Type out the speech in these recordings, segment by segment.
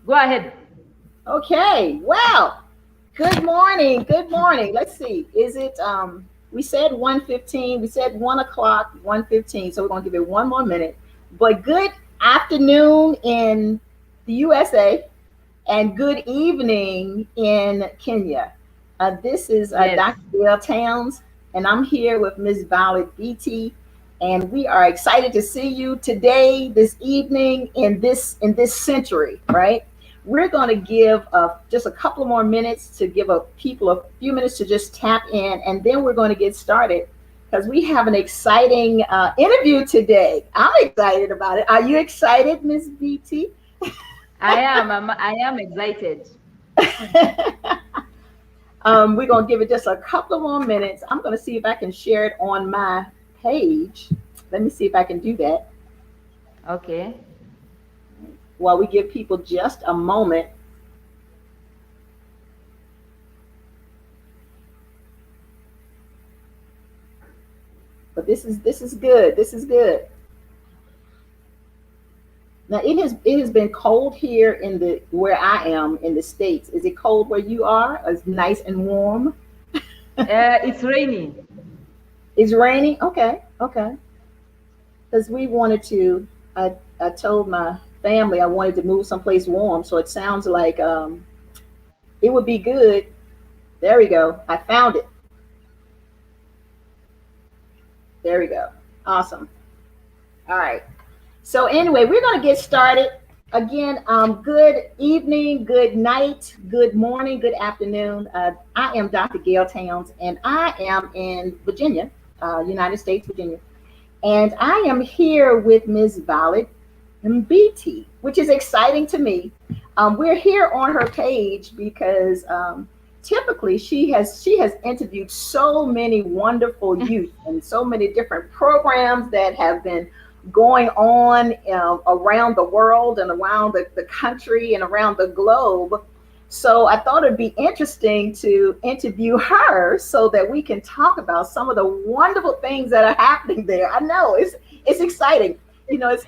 Go ahead. Okay. Well, good morning. Good morning. Let's see. Is it we said 1:15, we said 1 o'clock, 1:15, so we're gonna give it one more minute. But good afternoon in the USA and good evening in Kenya. This is Yes. Dr. Gail Townes, and I'm here with Ms. Violet Mbiti, and we are excited to see you today, this evening, in this century. Right? We're going to give just a couple more minutes to give people a few minutes to just tap in, and then we're going to get started because we have an exciting interview today. I'm excited about it. Are you excited, Ms. BT? I am excited. We're going to give it just a couple more minutes. I'm going to see if I can share it on my page. Let me see if I can do that Okay. while we give people just a moment. But this is good. This is good. Now it has been cold here in the where I am in the States. Is it cold where you are? It's nice and warm. It's raining. It's raining. Okay, okay. Because we wanted to. I told my family I wanted to move someplace warm, so it sounds like it would be good. There we go. I found it. There we go. Awesome. All right. So anyway, we're going to get started. Again, good evening, good night, good morning, good afternoon. I am Dr. Gail Townes, and I am in Virginia, United States, Virginia. And I am here with Ms. Violet Mbiti, which is exciting to me. We're here on her page because typically she has interviewed so many wonderful youth and so many different programs that have been going on around the world and around the country and around the globe. So I thought it'd be interesting to interview her so that we can talk about some of the wonderful things that are happening there. I know it's exciting. It's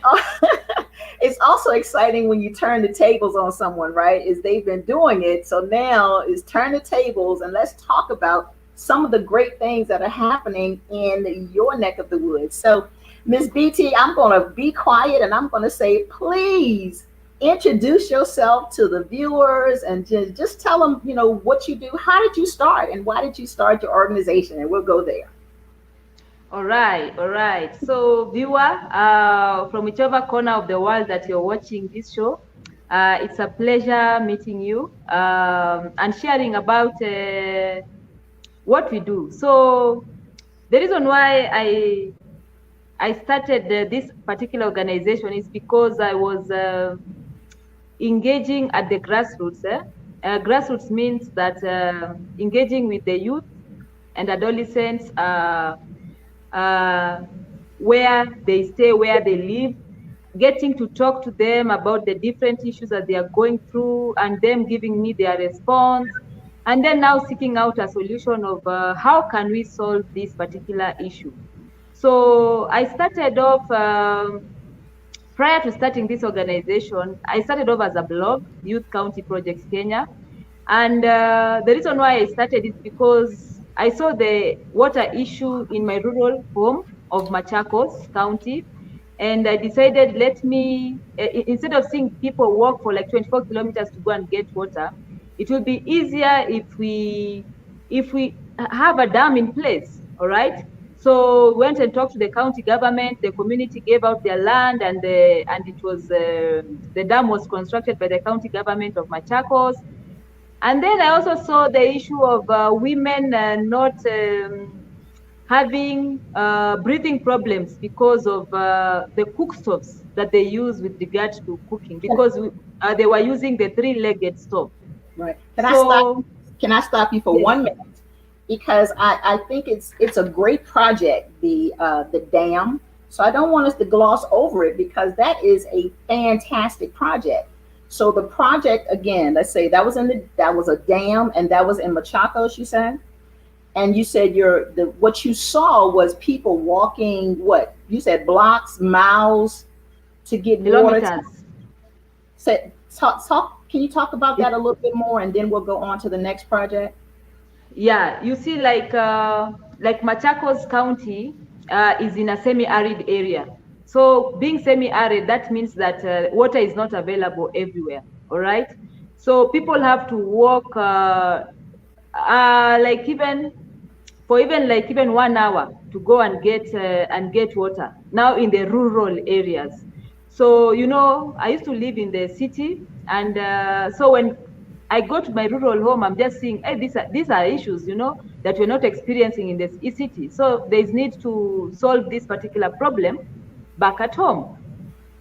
it's also exciting when you turn the tables on someone, right? Is they've been doing it, so now is turn the tables and let's talk about some of the great things that are happening in your neck of the woods. So, Miss BT, I'm going to be quiet and I'm going to say, please introduce yourself to the viewers and just tell them, what you do. How did you start and why did you start your organization? And we'll go there. All right, all right. So, viewer, from whichever corner of the world that you're watching this show, it's a pleasure meeting you and sharing about what we do. So, the reason why I started this particular organization is because I was engaging at the grassroots. Grassroots means that engaging with the youth and adolescents where they stay, where they live, getting to talk to them about the different issues that they are going through and them giving me their response. And then now seeking out a solution of how can we solve this particular issue. So I started off, prior to starting this organization, I started off as a blog, Youth County Projects Kenya. And the reason why I started is because I saw the water issue in my rural home of Machakos County. And I decided, let me, instead of seeing people walk for like 24 kilometers to go and get water, it will be easier if we have a dam in place, all right? So went and talked to the county government. The community gave out their land, and it was the dam was constructed by the county government of Machakos. And then I also saw the issue of women not having breathing problems because of the cook stoves that they use with regard to cooking, because they were using the three-legged stove. Right. Can I stop you for Yes. 1 minute? Because I think it's a great project, the dam. So I don't want us to gloss over it because that is a fantastic project. So the project again, let's say that was a dam and that was in Machakos, you said? And you said what you saw was people walking what? You said blocks, miles to get water. Kilometers. Can you talk about that a little bit more, and then we'll go on to the next project? Yeah, you see, like Machakos County is in a semi-arid area. So being semi-arid, that means that water is not available everywhere. All right. So people have to walk like even 1 hour to go and get water now in the rural areas. So I used to live in the city, and so when I go to my rural home, I'm just seeing, hey, these are issues that we're not experiencing in the city. So there's need to solve this particular problem back at home.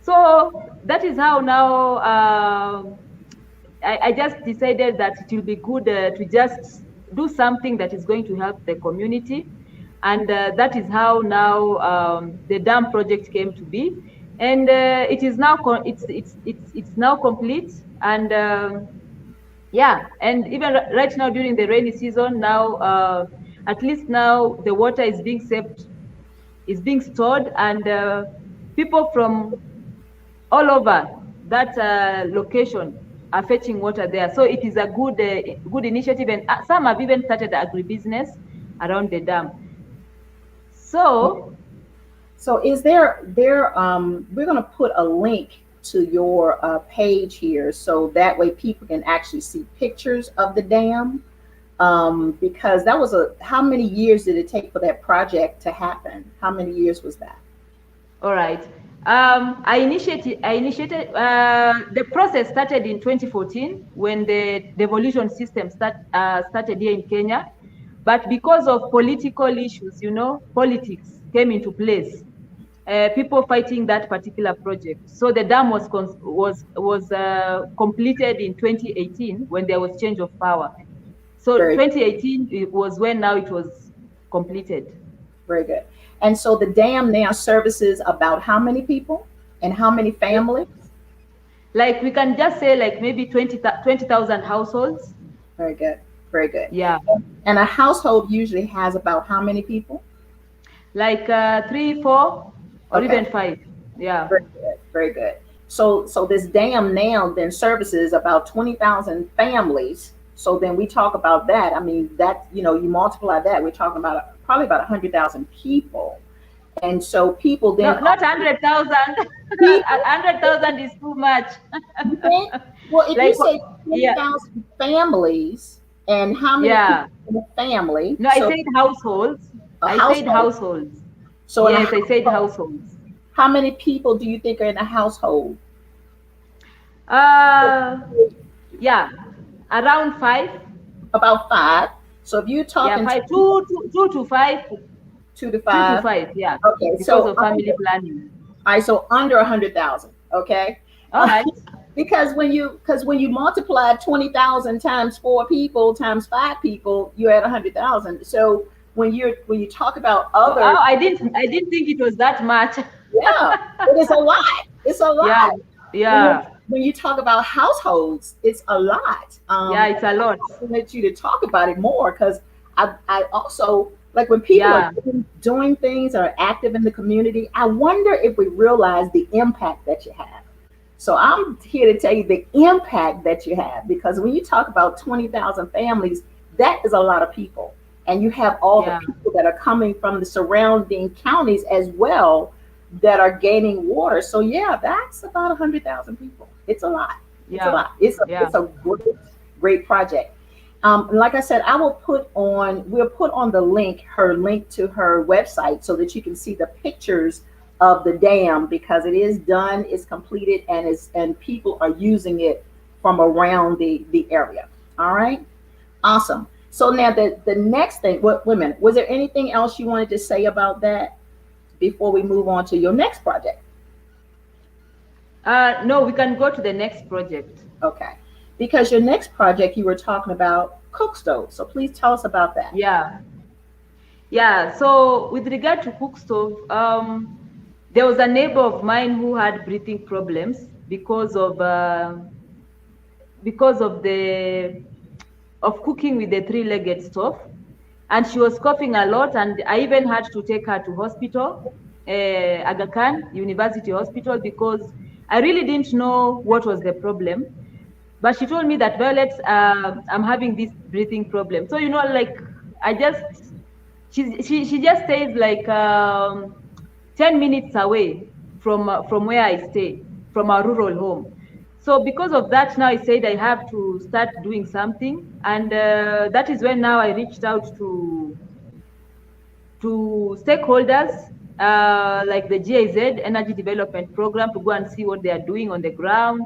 So that is how now I just decided that it will be good to just do something that is going to help the community, and that is how now the dam project came to be, and it is now it's now complete, and yeah, and even right now during the rainy season now, at least now the water is being saved, is being stored, and people from all over that location are fetching water there. So it is a good initiative, and some have even started agribusiness around the dam. So is there we're going to put a link to your page here, so that way people can actually see pictures of the dam, because that was how many years did it take for that project to happen? How many years was that? all right. I initiated the process started in 2014 when the devolution system started here in Kenya, but because of political issues, politics came into place. People fighting that particular project. So the dam was completed in 2018 when there was change of power. So 2018 it was when now it was completed. Very good. And so the dam now services about how many people and how many families? Like we can just say like maybe 20,000 households. Very good. Very good. Yeah. And a household usually has about how many people? Like 3, 4, or even 5. Yeah. Very good. Very good. So this dam now then services about 20,000 families. So then we talk about that. I mean, that, you multiply that, we're talking about probably about 100,000 people. And so people then... No, not 100,000. 100,000 is too much. Well, if you say 20,000 families, and how many people in a family? No, I said households. I said households. So yes, I said households. How many people do you think are in a household? Yeah, around 5. About 5. So if you're talking 5, 2 to 5. 2 to 5. 2 to 5, yeah. Okay, because of family planning. All right, so under 100,000. Okay. All right. Because when you multiply 20,000 times 4 people times 5 people, you're at 100,000. So when you talk about other, I didn't think it was that much. Yeah, it is a lot. It's a lot. Yeah. When you talk about households, it's a lot. Yeah, it's a lot. I want you to talk about it more, because I also, like, when people are doing things or are active in the community, I wonder if we realize the impact that you have. So I'm here to tell you the impact that you have, because when you talk about 20,000 families, that is a lot of people. And you have all the people that are coming from the surrounding counties as well that are gaining water. So yeah, that's about 100,000 people. It's a lot. It's a lot. It's a great project. Like I said, we'll put on the link to her website, so that you can see the pictures of the dam, because it is done, it's completed, and people are using it from around the area. All right, awesome. So now the next thing, wait a minute, was there anything else you wanted to say about that before we move on to your next project? No, we can go to the next project. Okay, because your next project, you were talking about cook stove. So please tell us about that. Yeah. So with regard to cook stove, there was a neighbor of mine who had breathing problems because of cooking with the 3-legged stove, and she was coughing a lot, and I even had to take her to hospital, Aga Khan University Hospital, because I really didn't know what was the problem. But she told me that, Violet, I'm having this breathing problem. So, like, I just, she just stays like 10 minutes away from where I stay, from our rural home. So because of that, now I said I have to start doing something. And that is when now I reached out to stakeholders like the GIZ Energy Development Program, to go and see what they are doing on the ground.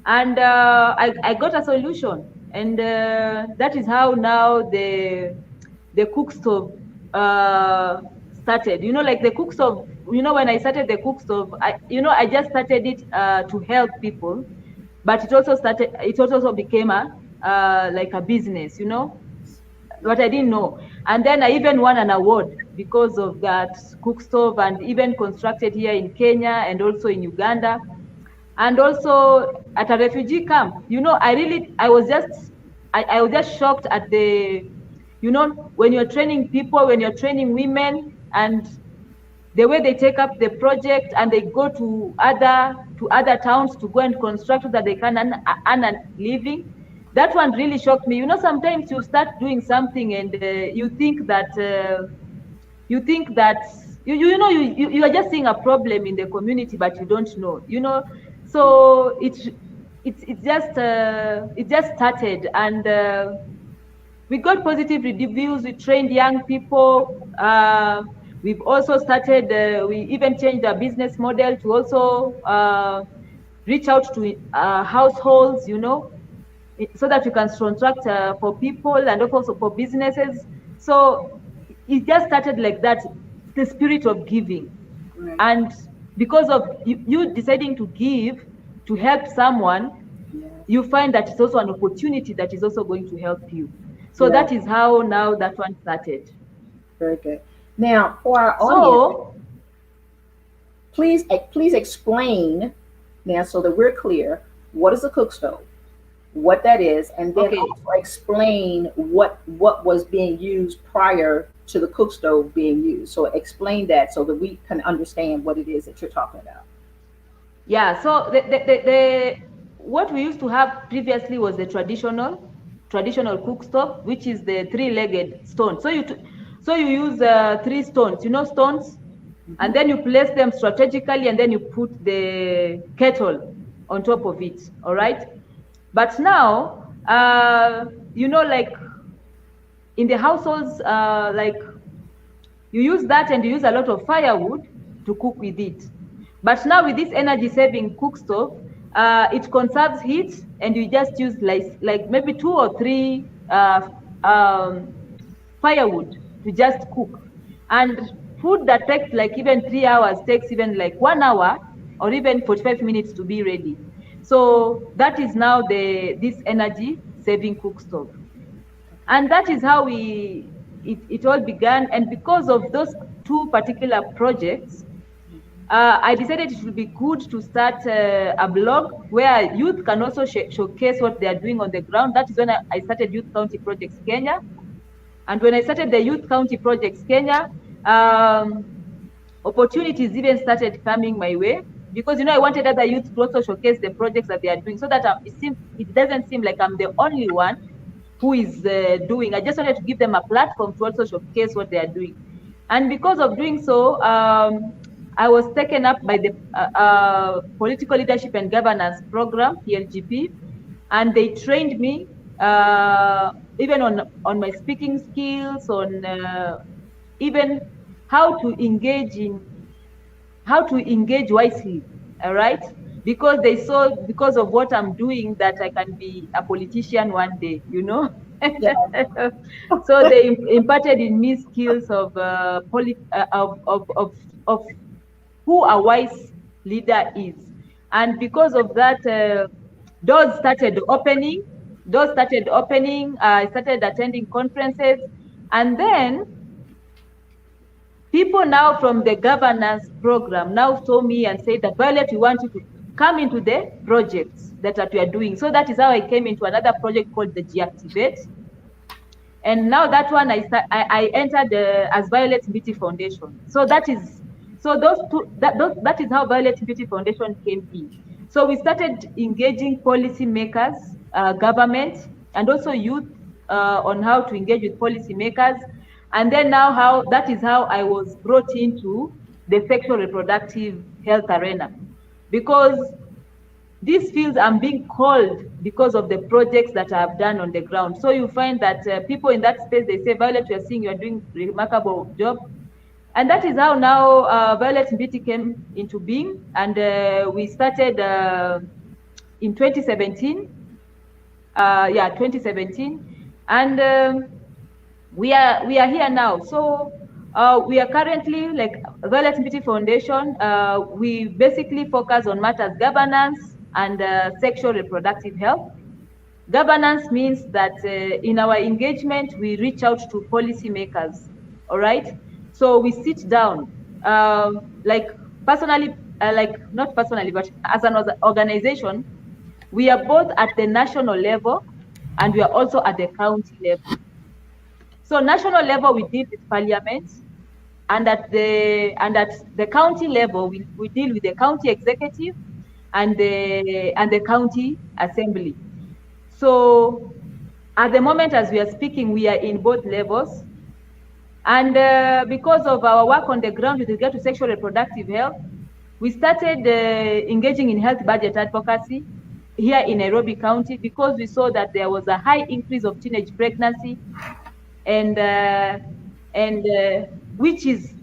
And I got a solution. And that is how now the cook stove started. Like the cook stove, when I started the cook stove, I just started it to help people, but it also became like a business, what I didn't know. And then I even won an award because of that cook stove, and even constructed here in Kenya and also in Uganda, and also at a refugee camp. I was just shocked at the, when you're training people, when you're training women, and the way they take up the project and they go to other towns to go and construct so that they can earn a living. That one really shocked me. Sometimes you start doing something and you think that you are just seeing a problem in the community, but you don't know. So it just started, and we got positive reviews. We trained young people. We've also started. We even changed our business model to also reach out to households, so that we can contract for people and also for businesses. So it just started like that, the spirit of giving. Right. And because of you deciding to give, to help someone, you find that it's also an opportunity that is also going to help you. So that is how now that one started. Very good. Now, for our audience, please explain now, so that we're clear, what is a cook stove, what that is, and then also explain what was being used prior to the cook stove being used. So explain that so that we can understand what it is that you're talking about. Yeah, so the what we used to have previously was the traditional cook stove, which is the three-legged stone. So you use 3 stones, stones, and then you place them strategically, and then you put the kettle on top of it. All right. But now, like in the households, like you use that and you use a lot of firewood to cook with it. But now with this energy-saving cook stove, it conserves heat, and you just use like maybe 2 or 3 firewood to just cook. And food that takes like even 3 hours takes even like 1 hour or even 45 minutes to be ready. So that is now this energy saving cook stove. And that is how it all began. And because of those 2 particular projects, I decided it would be good to start a blog where youth can also showcase what they are doing on the ground. That is when I started Youth County Projects Kenya. And when I started the Youth County Projects Kenya, opportunities even started coming my way, because I wanted other youth to also showcase the projects that they are doing, so that it doesn't seem like I'm the only one who is doing. I just wanted to give them a platform to also showcase what they are doing. And because of doing so, I was taken up by the Political Leadership and Governance Program, PLGP, and they trained me even on my speaking skills, on even how to engage wisely. All right, because they saw, because of what I'm doing, that I can be a politician one day. So they imparted in me skills of who a wise leader is. And because of that, doors started opening. I started attending conferences, and then people now from the governance program now saw me and said that, Violet, we want you to come into the projects that we are doing. So that is how I came into another project called the Deactivate. And now that one I entered as Violet Mbiti Foundation. So that is how Violet Mbiti Foundation came in. So we started engaging policy makers government and also youth on how to engage with policymakers. And then now that is how I was brought into the sexual reproductive health arena, because these fields I'm being called because of the projects that I've done on the ground. So you find that people in that space, they say, Violet, we are seeing you're doing remarkable job. And that is how now Violet Mbiti came into being. And we started in 2017. 2017. And we are here now. So we are currently, like Violet Mbiti Foundation, we basically focus on matters governance and sexual reproductive health. Governance means that in our engagement, we reach out to policymakers, all right? So we sit down, like personally, like not personally, but as an organization, we are both at the national level and we are also at the county level. So national level, we deal with parliament, and at the county level, we deal with the county executive and the county assembly. So at the moment, as we are speaking, we are in both levels. And because of our work on the ground with regard to sexual reproductive health, we started engaging in health budget advocacy here in Nairobi County, because we saw that there was a high increase of teenage pregnancy and which is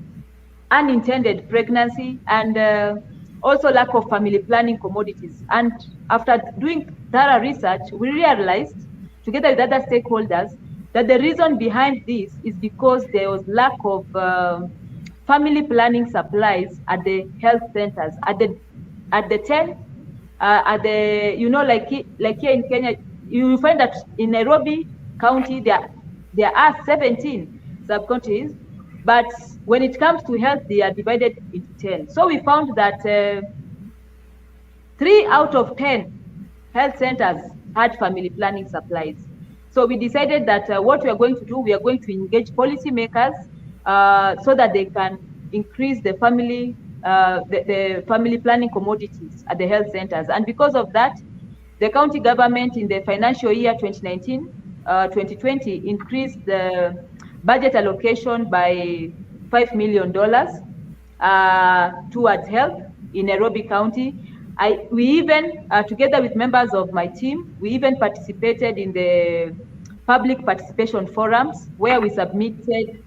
unintended pregnancy, and also lack of family planning commodities. And after doing thorough research, we realized, together with other stakeholders, that the reason behind this is because there was lack of family planning supplies at the health centers, at the 10, at the, you know, like here in Kenya, you will find that in Nairobi County, there are 17 sub-counties, but when it comes to health, they are divided into 10. So we found that 3 out of 10 health centers had family planning supplies. So we decided that what we are going to do, we are going to engage policymakers so that they can increase the family planning commodities at the health centers. And because of that, the county government in the financial year 2019-2020 increased the budget allocation by $5 million towards health in Nairobi County. We even, together with members of my team, we even participated in the public participation forums where we submitted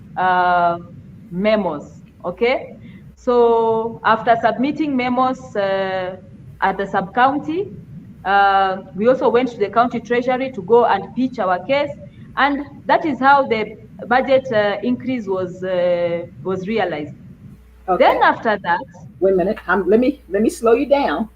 memos, okay? So after submitting memos at the sub-county, we also went to the county treasury to go and pitch our case. And that is how the budget increase was realized. Okay. Then after that, wait a minute. Let me slow you down,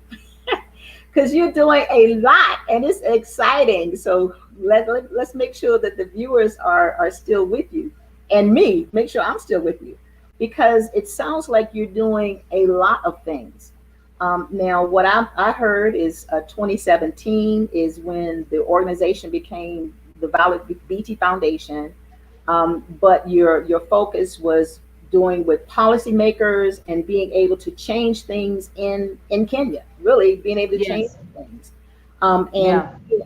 because you're doing a lot and it's exciting. So let's make sure that the viewers are still with you, and me, make sure I'm still with you, because it sounds like you're doing a lot of things. Now, what I heard is 2017 is when the organization became the Violet Mbiti Foundation, but your focus was doing with policymakers and being able to change things in Kenya, really being able to change things. And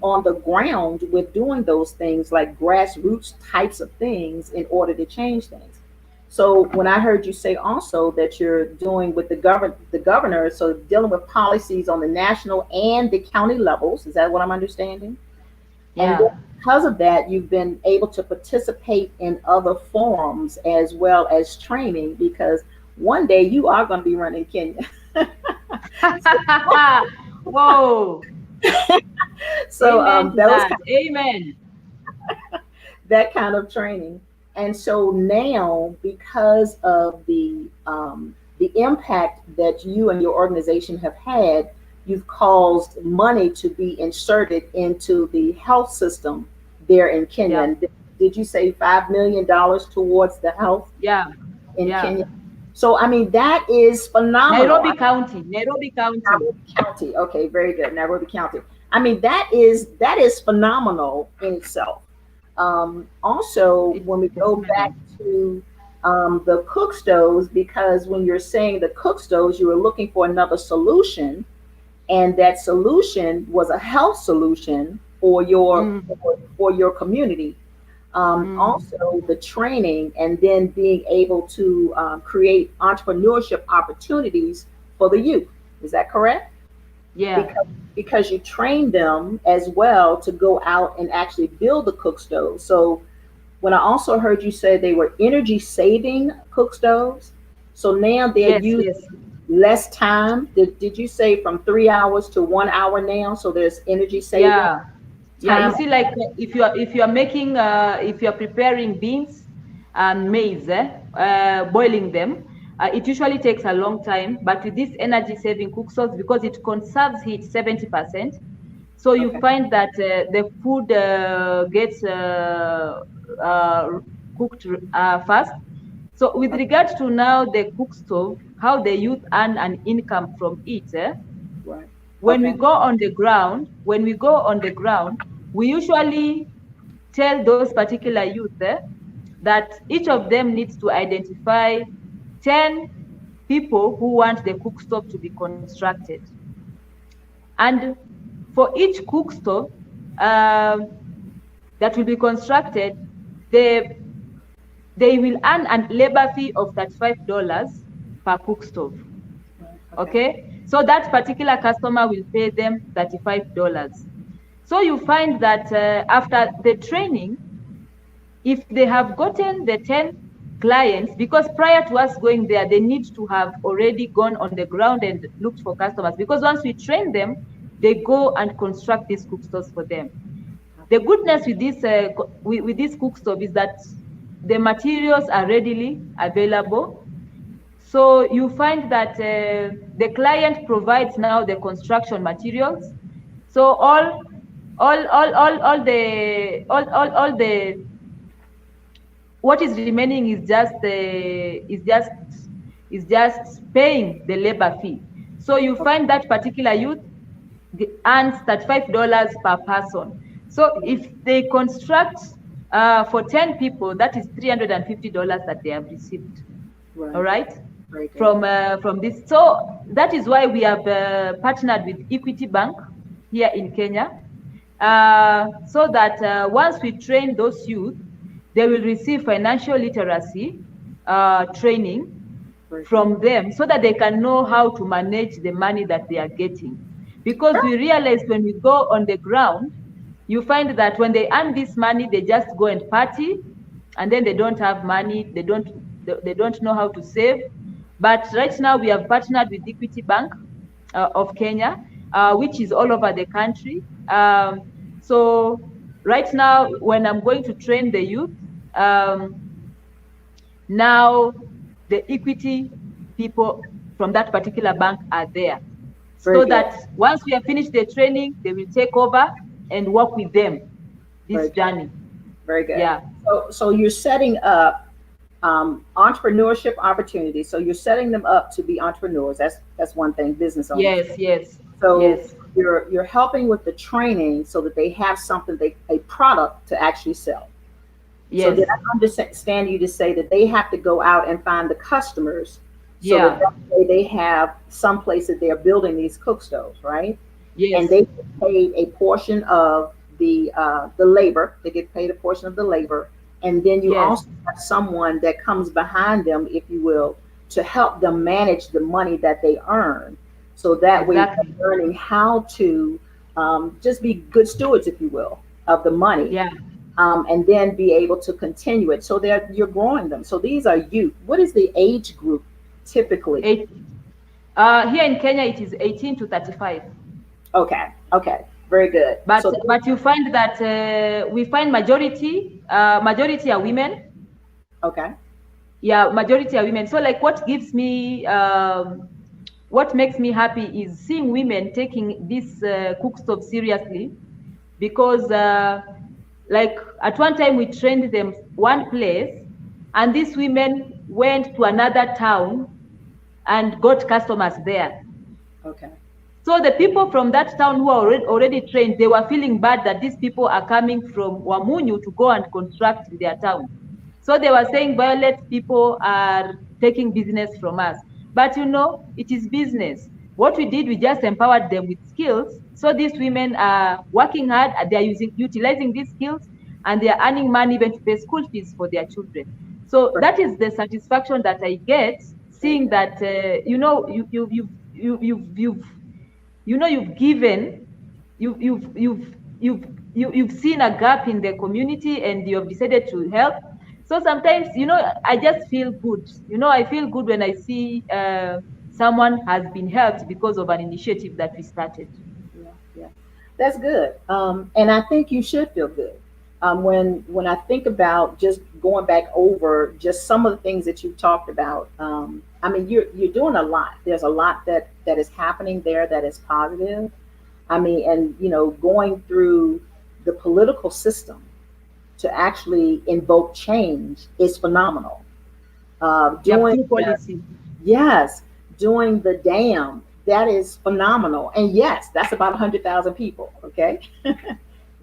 on the ground with doing those things, like grassroots types of things, in order to change things. So when I heard you say also that you're doing with the governor, so dealing with policies on the national and the county levels, is that what I'm understanding? Yeah. And because of that, you've been able to participate in other forums as well as training, because one day you are going to be running Kenya. Whoa. So amen. That kind of training. And so now, because of the impact that you and your organization have had, you've caused money to be inserted into the health system there in Kenya. Yeah. Did you say $5 million towards the health in Kenya? So, I mean, that is phenomenal. Nairobi County. Nairobi County. Okay, very good. Nairobi County. I mean, that is phenomenal in itself. Also, when we go back to the cook stoves, because when you're saying the cook stoves, you were looking for another solution, and that solution was a health solution. for your Mm. for your community. Also, the training, and then being able to create entrepreneurship opportunities for the youth. Is that correct? Yeah. Because you train them as well to go out and actually build the cook stove. So when I also heard you say they were energy saving cook stoves, so now they're Yes, using yes. less time. Did you say from 3 hours to 1 hour now? So there's energy saving Yeah. Yeah, you time. see, like if you are making if you are preparing beans and maize, boiling them, it usually takes a long time. But with this energy saving cook sauce, because it conserves heat 70%, so you Okay. find that the food gets uh, cooked fast. So with Okay. regards to now the cook stove, how the youth earn an income from it, Right. when we Okay. go on the ground, we usually tell those particular youth that each of them needs to identify 10 people who want the cook stove to be constructed. And for each cook stove um, that will be constructed, they, they will earn a labor fee of $35 per cook stove. Right. Okay. Okay? So that particular customer will pay them $35. So you find that after the training, if they have gotten the 10 clients, because prior to us going there, they need to have already gone on the ground and looked for customers. Because once we train them, they go and construct these cook stores for them. The goodness with this cook stove is that the materials are readily available. So you find that the client provides now the construction materials. So all the what is remaining is just paying the labor fee. So you find that particular youth earns $35 per person. So if they construct for 10 people, that is $350 that they have received. All Right. right, Very good. from this. So that is why we have partnered with Equity Bank here in Kenya, so that once we train those youth, they will receive financial literacy training Very good. from them, so that they can know how to manage the money that they are getting. Because we realize when we go on the ground, you find that when they earn this money, they just go and party, and then they don't have money, they don't know how to save. But right now we have partnered with Equity Bank of Kenya, which is all over the country. So right now, when I'm going to train the youth, um, now the Equity people from that particular bank are there, Very so good. that once we have finished the training, they will take over and work with them Very this good. journey. Very good. Yeah. So you're setting up entrepreneurship opportunities. So you're setting them up to be entrepreneurs. That's one thing, business owners. Yes, yes, So yes, you're helping with the training so that they have something, a product to actually sell. So yes, did I understand you to say that they have to go out and find the customers so that yeah, that way they have some place that they're building these cook stoves, right? And yes, they get paid a portion of the labor. They get paid a portion of the labor, and then you yes, also have someone that comes behind them, if you will, to help them manage the money that they earn. So that way exactly. they're learning how to just be good stewards, if you will, of the money, Yeah. and then be able to continue it. So that you're growing them. So these are youth. What is the age group typically? Eight, here in Kenya, it is 18 to 35. Okay, okay, very good. But So but you find that we find majority are women. okay, Yeah, majority are women. So like what makes me happy is seeing women taking this cook stove seriously, because like at one time we trained them one place, and these women went to another town and got customers there. okay, So the people from that town who are already trained, they were feeling bad that these people are coming from Wamunyu to go and construct in their town. So they were saying, Violet, people are taking business from us. But you know, it is business. what we did, we just empowered them with skills. So these women are working hard, they are utilizing these skills, and they are earning money even to pay school fees for their children. So that is the satisfaction that I get, seeing that you've given, you've seen a gap in the community and you have decided to help. So sometimes, I just feel good. I feel good when I see someone has been helped because of an initiative that we started. Yeah. That's good. And I think you should feel good. When I think about just going back over just some of the things that you talked about, I mean, you're doing a lot. There's a lot that is happening there that is positive. I mean, and going through the political system to actually invoke change is phenomenal. Doing policy. Yes, doing the dam, that is phenomenal. And yes, that's about 100,000 people. Okay,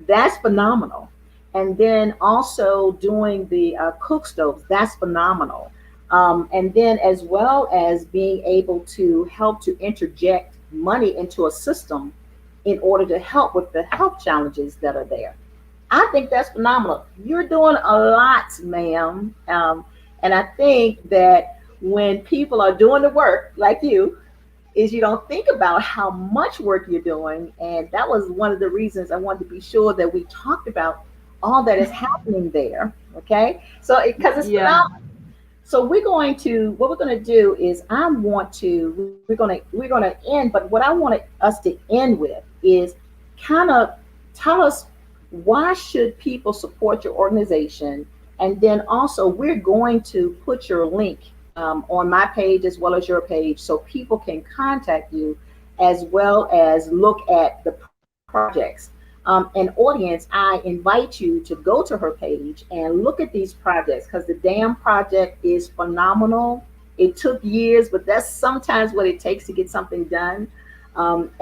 that's phenomenal. And then also doing the cook stoves, that's phenomenal. And then as well as being able to help to interject money into a system in order to help with the health challenges that are there. I think that's phenomenal. You're doing a lot, ma'am. And I think that when people are doing the work like you, is you don't think about how much work you're doing. And that was one of the reasons I wanted to be sure that we talked about all that is happening there. Okay. So because it's phenomenal. So what we're going to do is we're going to end, but what I wanted us to end with is kind of tell us, why should people support your organization? And then also we're going to put your link on my page as well as your page so people can contact you as well as look at the projects. And audience, I invite you to go to her page and look at these projects because the dam project is phenomenal. It took years, but that's sometimes what it takes to get something done,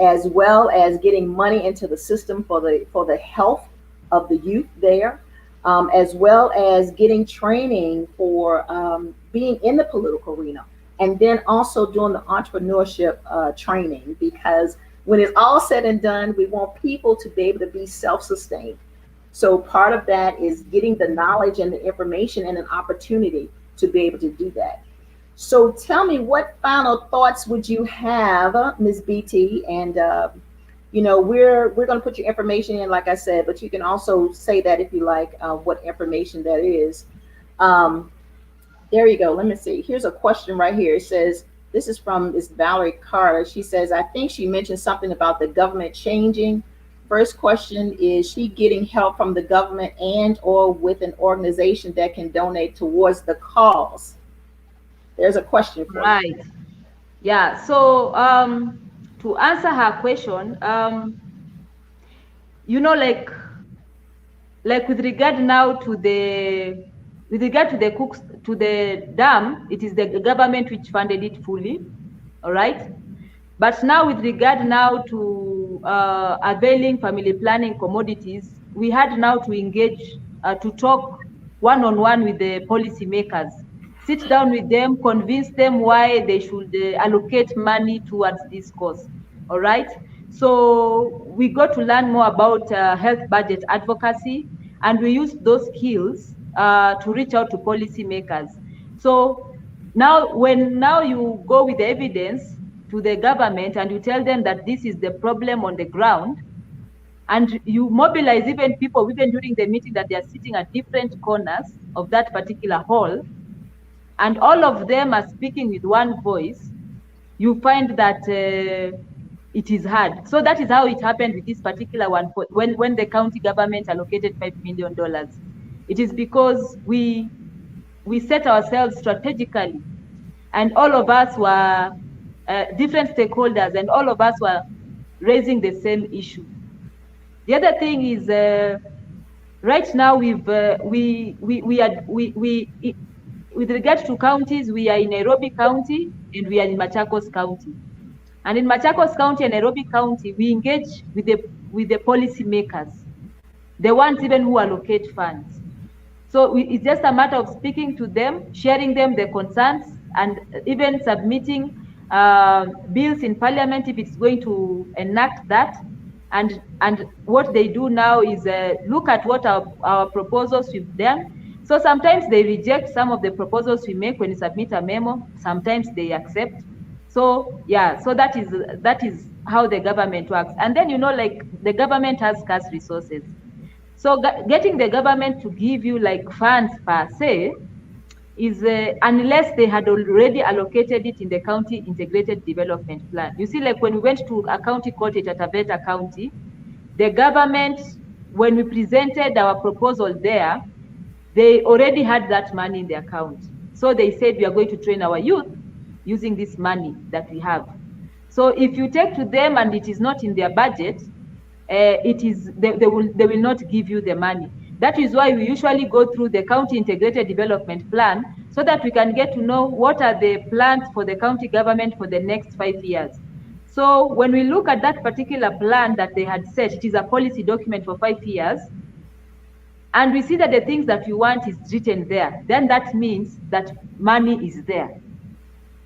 as well as getting money into the system for the health of the youth there, as well as getting training for being in the political arena, and then also doing the entrepreneurship training, because when it's all said and done, we want people to be able to be self-sustained. So part of that is getting the knowledge and the information and an opportunity to be able to do that. So tell me, what final thoughts would you have, Ms. BT? And we're going to put your information in, like I said, but you can also say that if you like, what information that is. There you go. Let me see. Here's a question right here. It says, this is from Ms. Valerie Carter. She says, I think she mentioned something about the government changing. First question, is she getting help from the government and or with an organization that can donate towards the cause? There's a question for you. Yeah. So to answer her question, like with regard now to the dam, it is the government which funded it fully, all right? But now with regard now to availing family planning commodities, we had now to engage, to talk one-on-one with the policymakers, sit down with them, convince them why they should allocate money towards this cause, all right? So we got to learn more about health budget advocacy, and we used those skills to reach out to policymakers. So now when you go with the evidence to the government and you tell them that this is the problem on the ground, and you mobilize even people, even during the meeting, that they are sitting at different corners of that particular hall, and all of them are speaking with one voice, you find that it is hard. So that is how it happened with this particular one. When the county government allocated $5 million, it is because we set ourselves strategically, and all of us were different stakeholders, and all of us were raising the same issue. The other thing is, right now with regard to counties, we are in Nairobi County and we are in Machakos County. And in Machakos County and Nairobi County, we engage with the policymakers, the ones even who allocate funds. So it's just a matter of speaking to them, sharing them the concerns, and even submitting bills in parliament if it's going to enact that. And what they do now is look at what our proposals we've done. So sometimes they reject some of the proposals we make when you submit a memo. Sometimes they accept. So yeah, so that is how the government works. And then like the government has scarce resources. So getting the government to give you like funds per se is unless they had already allocated it in the county integrated development plan. You see, like when we went to a county called Itataveta County, the government, when we presented our proposal there, they already had that money in the account. So they said, we are going to train our youth using this money that we have. So if you take to them and it is not in their budget, they will not give you the money. That is why we usually go through the county integrated development plan so that we can get to know what are the plans for the county government for the next 5 years. So when we look at that particular plan that they had set, it is a policy document for 5 years, and we see that the things that we want is written there, then that means that money is there.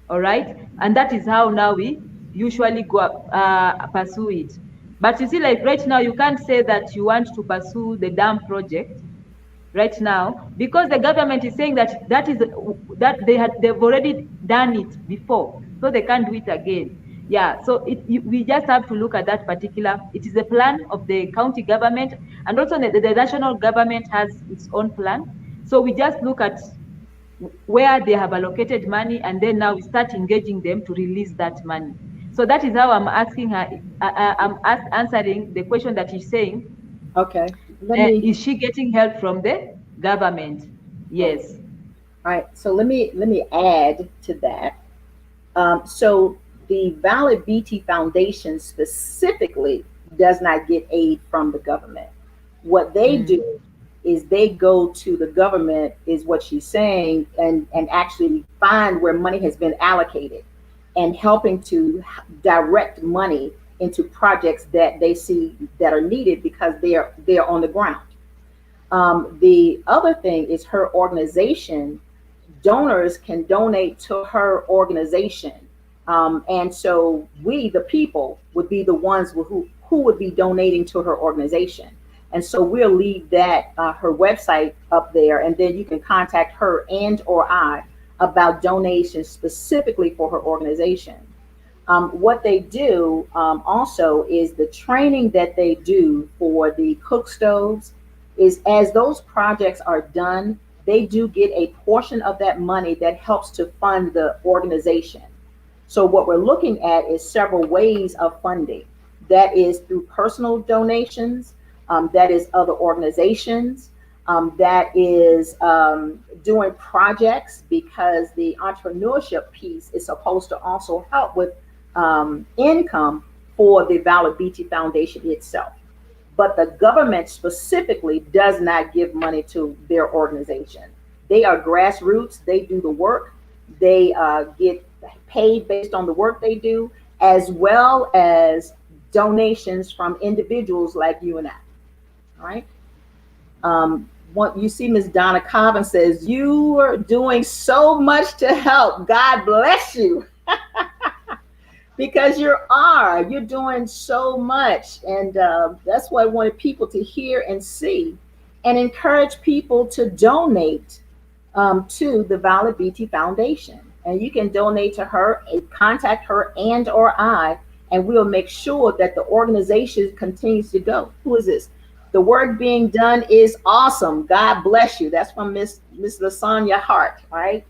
All right, and that is how now we usually go pursue it. But you see, like right now, you can't say that you want to pursue the dam project right now because the government is saying that they've already done it before, so they can't do it again. Yeah, so we just have to look at that particular. It is a plan of the county government, and also the national government has its own plan. So we just look at where they have allocated money, and then now we start engaging them to release that money. So that is how I'm asking her. I'm answering the question that she's saying. Okay. Is she getting help from the government? Yes. Okay. All right. So let me add to that. So the Violet Mbiti Foundation specifically does not get aid from the government. What they do is they go to the government, is what she's saying, and actually find where money has been allocated and helping to direct money into projects that they see that are needed because they're on the ground. The other thing is her organization, donors can donate to her organization. And so we, the people, would be the ones who would be donating to her organization. And so we'll leave that, her website up there, and then you can contact her and or I about donations specifically for her organization. What they do also is the training that they do for the cook stoves is, as those projects are done, they do get a portion of that money that helps to fund the organization. So what we're looking at is several ways of funding. That is through personal donations, that is other organizations, that is doing projects, because the entrepreneurship piece is supposed to also help with income for the Violet Mbiti Foundation itself. But the government specifically does not give money to their organization. They are grassroots, they do the work, they get paid based on the work they do, as well as donations from individuals like you and I. All right. What you see, Ms. Donna Cobbin says, you are doing so much to help. God bless you. Because you're doing so much. And that's what I wanted people to hear and see, and encourage people to donate to the Violet Mbiti Foundation. And you can donate to her, contact her and or I, and we'll make sure that the organization continues to go. Who is this? The work being done is awesome. God bless you. That's from Miss Lasagna Hart. All right.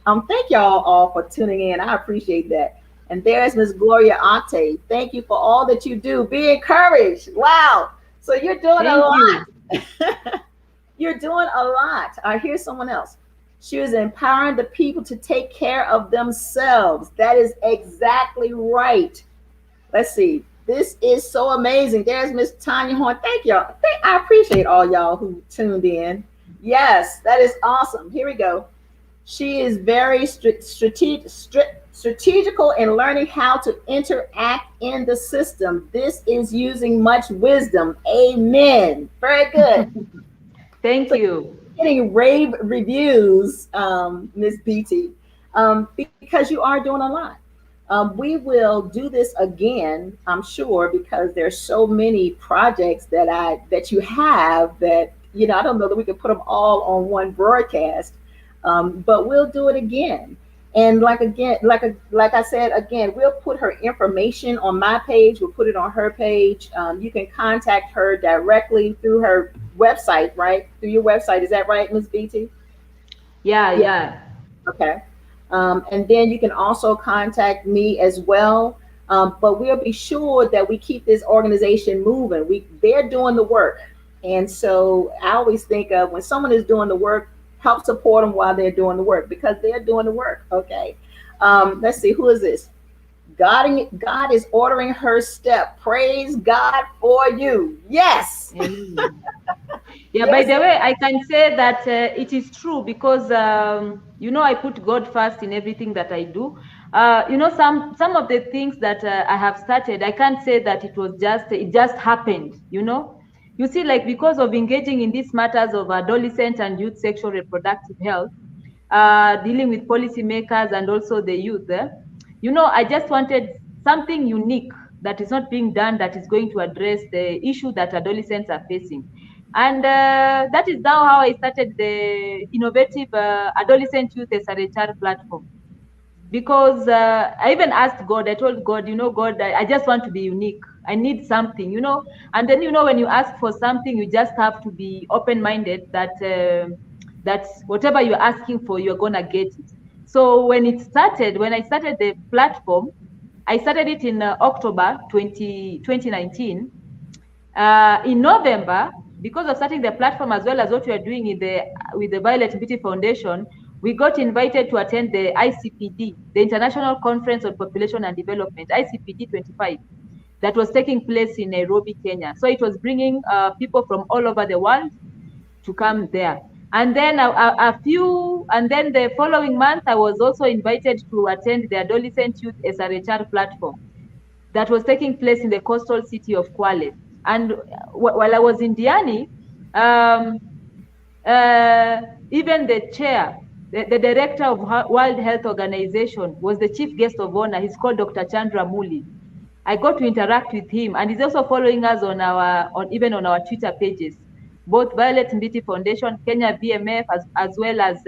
Thank y'all all for tuning in. I appreciate that. And there's Miss Gloria Ante. Thank you for all that you do. Be encouraged. Wow. So you're doing a lot. You're doing a lot. Here's someone else. She is empowering the people to take care of themselves. That is exactly right. Let's see. This is so amazing. There's Miss Tanya Horn. Thank y'all. I appreciate all y'all who tuned in. Yes, that is awesome. Here we go. She is very strategical in learning how to interact in the system. This is using much wisdom. Amen. Very good. Thank you. Getting rave reviews, Ms. Mbiti, because you are doing a lot. We will do this again, I'm sure, because there's so many projects that you have that I don't know that we can put them all on one broadcast, but we'll do it again. And like I said again, we'll put her information on my page. We'll put it on her page. You can contact her directly through her website, right? Through your website, is that right, Ms. BT? Yeah, Yeah. yeah. Okay. And then you can also contact me as well. But we'll be sure that we keep this organization moving. They're doing the work. And so I always think of when someone is doing the work, help support them while they're doing the work because they're doing the work. Okay. Let's see, who is this? God is ordering her step. Praise God for you. Yes. Amen. Yeah, by Yes. the way, I can say that it is true because I put God first in everything that I do. Some of the things that I have started, I can't say that it just happened. You see, like because of engaging in these matters of adolescent and youth sexual reproductive health, dealing with policymakers and also the youth. I just wanted something unique that is not being done that is going to address the issue that adolescents are facing. And that is now how I started the innovative adolescent youth SRHR platform. Because I even asked God, I told God, God, I just want to be unique. I need something, And then, when you ask for something, you just have to be open-minded that whatever you're asking for, you're going to get it. So when I started the platform, I started it in October 2019. In November, because of starting the platform as well as what we are doing with the Violet Mbiti Foundation, we got invited to attend the ICPD, the International Conference on Population and Development, ICPD 25, that was taking place in Nairobi, Kenya. So it was bringing people from all over the world to come there. And then and then the following month, I was also invited to attend the Adolescent Youth SRHR platform that was taking place in the coastal city of Kwale. And while I was in Diani, even the chair, the director of World Health Organization was the chief guest of honor. He's called Dr. Chandra Muli. I got to interact with him, and he's also following us on our Twitter pages, both Violet Mbiti Foundation, Kenya VMF, as well as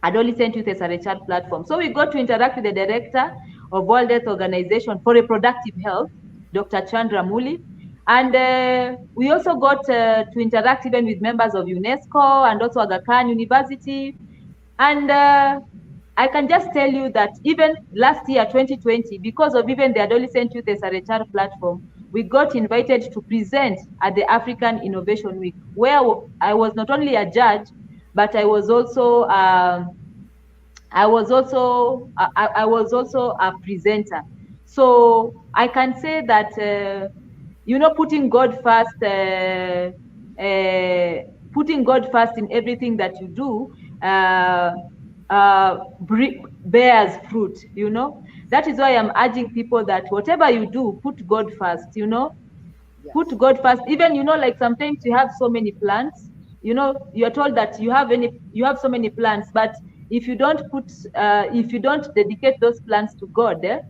Adolescent Youth SRHR platform. So we got to interact with the director of World Health Organization for Reproductive Health, Dr. Chandra Muli. And we also got to interact even with members of UNESCO and also Aga Khan University. And I can just tell you that even last year, 2020, because of even the Adolescent Youth SRHR platform, we got invited to present at the African Innovation Week, where I was not only a judge, but I was also a presenter. So I can say that putting God first, putting God first in everything that you do bears fruit. That is why I'm urging people that whatever you do, put God first. Yes. Put God first. Even like sometimes you have so many plans. You're told that you have so many plans, but if you don't dedicate those plans to God, they're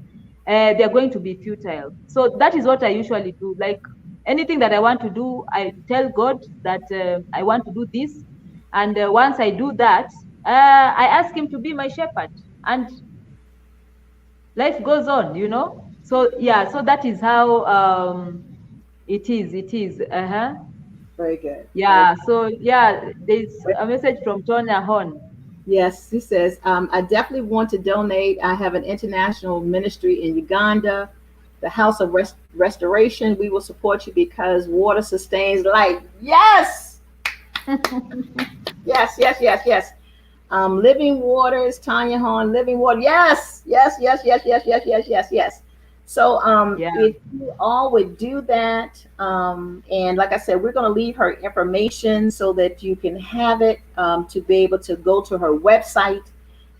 going to be futile. So that is what I usually do. Like anything that I want to do, I tell God that I want to do this, and once I do that, I ask Him to be my shepherd, and life goes on. So yeah, so that is how it is. Very good. Yeah. So yeah, there's a message from Tonya Horn. Yes, he says, I definitely want to donate. I have an international ministry in Uganda, the House of Restoration. We will support you because water sustains life. Yes. Yes. Living Waters, Tanya Horn, Living Water. Yes. So if you all would do that, and like I said, we're going to leave her information so that you can have it to be able to go to her website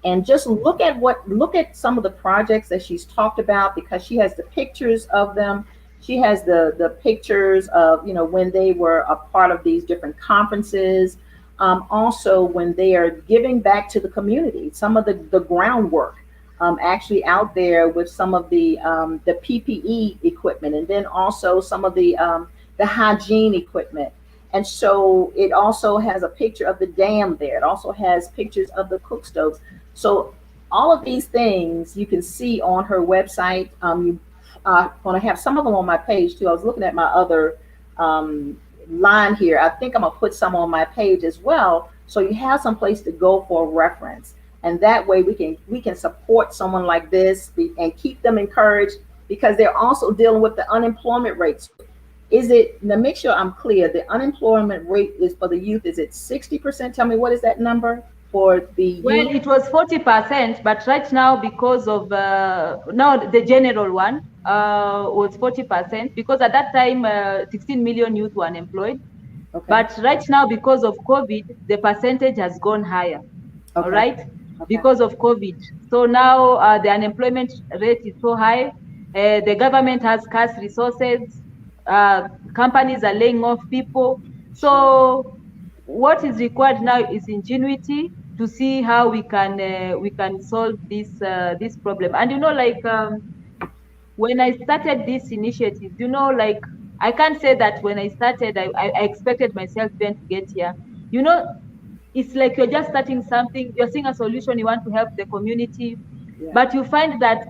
and just look at some of the projects that she's talked about, because she has the pictures of them. She has the pictures of when they were a part of these different conferences. Also when they are giving back to the community, some of the groundwork. actually out there with some of the PPE equipment, and then also some of the hygiene equipment. And so it also has a picture of the dam there. It also has pictures of the cook stoves. So all of these things you can see on her website. You going to have some of them on my page too. I was looking at my other um, line here. I think I'm gonna put some on my page as well, so you have some place to go for reference, and that way we can support someone like this and keep them encouraged, because they're also dealing with the unemployment rate. So is it, now make sure I'm clear, the unemployment rate is for the youth, is it 60%? Tell me, what is that number for the Well, youth? it was 40%, but right now, because of now the general one was 40%, because at that time 16 million youth were unemployed. Okay. But right now, because of COVID, the percentage has gone higher. All Okay. right, Okay. because of COVID. So now the unemployment rate is so high. The government has scarce resources. Companies are laying off people. Sure. So what is required now is ingenuity to see how we can solve this problem. And like when I started this initiative, like I can't say that when I started I expected myself then to get here. You know, it's like you're just starting something, you're seeing a solution, you want to help the community, Yeah. but you find that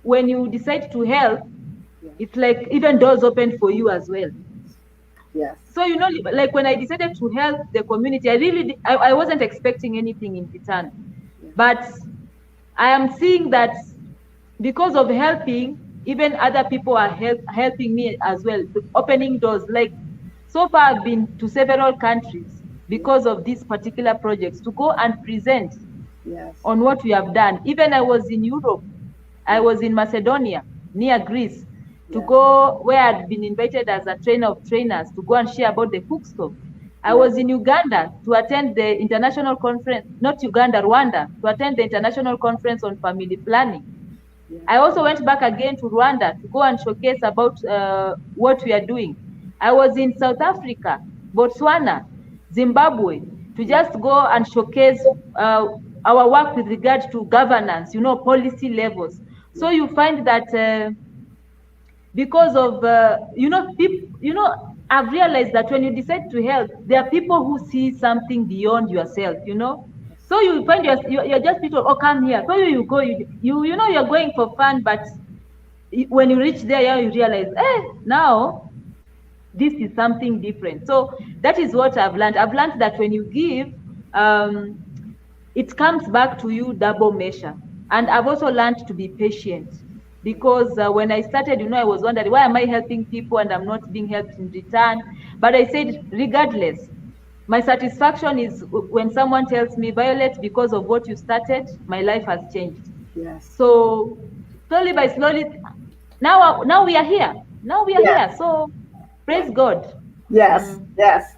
when you decide to help, Yeah. it's like even doors open for you as well. Yes. So like when I decided to help the community, I wasn't expecting anything in return, Yeah. but I am seeing that because of helping, even other people are helping me as well, opening doors. Like so far I've been to several countries Yeah. because of these particular projects, to go and present Yes. on what we have done. Even I was in Europe, I Yeah. was in Macedonia, near Greece, to Yes. go where I'd been invited as a trainer of trainers to go and share about the cook stove. I Yes. was in Uganda to attend the international conference, not Uganda, Rwanda, to attend the international conference on family planning. Yes. I also went back again to Rwanda to go and showcase about what we are doing. I was in South Africa, Botswana, Zimbabwe, to Yes. just go and showcase our work with regard to governance, policy levels. So Yes. you find that because of, people, I've realized that when you decide to help, there are people who see something beyond yourself. So you find you're just people, oh, come here. So you go, you're going for fun, but when you reach there, you realize, now this is something different. So that is what I've learned. I've learned that when you give, um, it comes back to you double measure. And I've also learned to be patient, because when I started, I was wondering, why am I helping people and I'm not being helped in return? But I said, regardless, my satisfaction is when someone tells me, Violet, because of what you started, my life has changed. Yes. So slowly by slowly, now we are here. Now we are Yes. here. So Yes. praise God. Yes. Mm. Yes.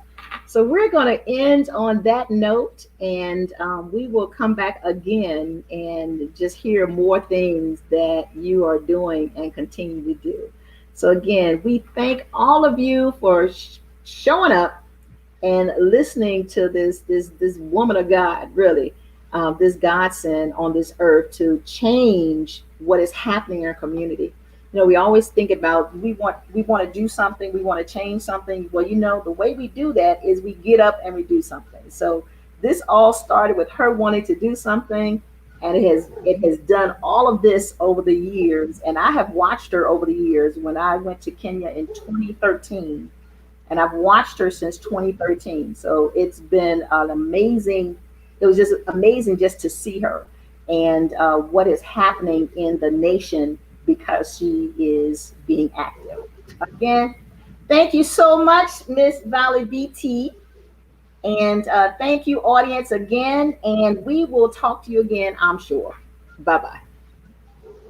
So we're going to end on that note, and we will come back again and just hear more things that you are doing and continue to do. So again, we thank all of you for showing up and listening to this woman of God, really, this godsend on this earth to change what is happening in our community. We always think about we want to do something, we want to change something. Well, the way we do that is we get up and we do something. So this all started with her wanting to do something, and it has done all of this over the years. And I have watched her over the years. When I went to Kenya in 2013, and I've watched her since 2013. So it's been an amazing. It was just amazing just to see her and what is happening in the nation because she is being active. Again, thank you so much, Miss Violet BT, and thank you, audience, again. And we will talk to you again, I'm sure. Bye bye.